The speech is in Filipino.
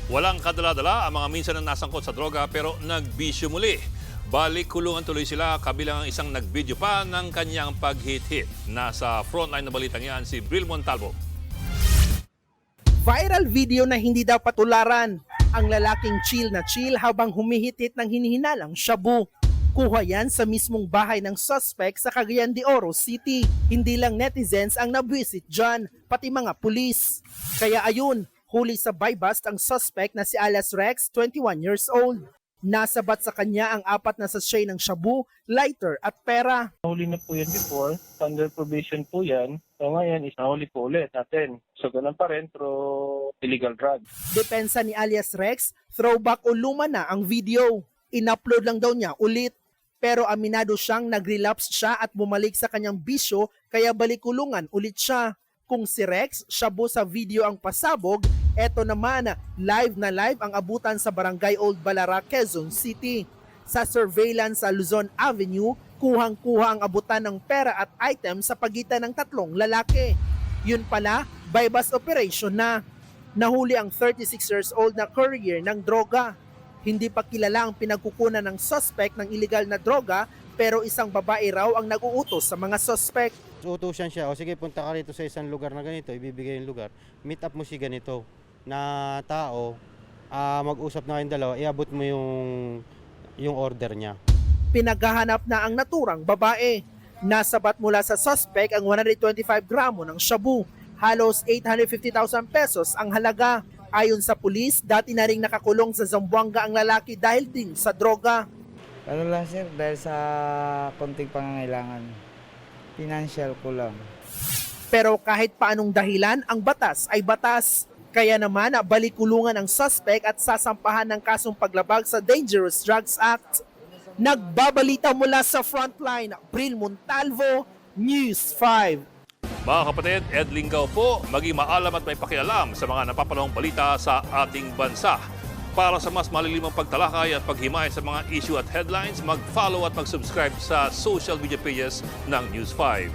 Walang kadala-dala ang mga minsan na nasangkot sa droga pero nagbisyo muli. Balik kulungan tuloy sila kabilang ang isang nagbidyo pa ng kanyang pag-hit-hit. Nasa frontline na balitang yan si Bril Montalvo. Viral video na hindi daw patularan. Ang lalaking chill na chill habang humihit-hit ng hinihinalang shabu. Kuha yan sa mismong bahay ng suspect sa Cagayan de Oro City. Hindi lang netizens ang nabwisit dyan, pati mga pulis. Kaya ayun, huli sa buy bust ang suspect na si alias Rex, 21 years old. Nasabat sa kanya ang 4 na sachet ng shabu, lighter at pera. Nahuli na po yan before, under probation po yan. So ngayon is nahuli po ulit natin. So ganun pa rin, pero illegal drug. Depensa ni alias Rex, throwback o luma na ang video. In-upload lang daw niya ulit. Pero aminado siyang nag-relapse siya at bumalik sa kanyang bisyo kaya balikulungan ulit siya. Kung si Rex, shabu sa video ang pasabog, eto naman, live na live ang abutan sa Barangay Old Balara, Quezon City. Sa surveillance sa Luzon Avenue, kuhang-kuha ang abutan ng pera at item sa pagitan ng 3 lalaki. Yun pala, buy bust operation na. Nahuli ang 36 years old na courier ng droga. Hindi pa kilala ang pinagkukunan ng suspect ng illegal na droga pero isang babae raw ang nag-uutos sa mga suspect. Utusan siya, o sige punta ka rito sa isang lugar na ganito, ibibigay yung lugar. Meet up mo si ganito na tao, mag-usap na kayong dalawa, iabot mo yung order niya. Pinaghahanap na ang naturang babae. Nasabat mula sa suspect ang 125 gramo ng shabu. Halos 850,000 pesos ang halaga. Ayon sa pulis, dati na ring nakakulong sa Zamboanga ang lalaki dahil din sa droga. Ano lang sir, dahil sa konting pangangailangan. Financial ko lang. Pero kahit paanong dahilan, ang batas ay batas. Kaya naman, balikulungan ang suspect at sasampahan ng kasong paglabag sa Dangerous Drugs Act. Nagbabalita mula sa frontline, Bril Montalvo, News 5. Mga kapatid, Ed Lingaw po, maging maalam at may pakialam sa mga napapanahong balita sa ating bansa. Para sa mas malilimang pagtalakay at paghimay sa mga issue at headlines, mag-follow at mag-subscribe sa social media pages ng News 5.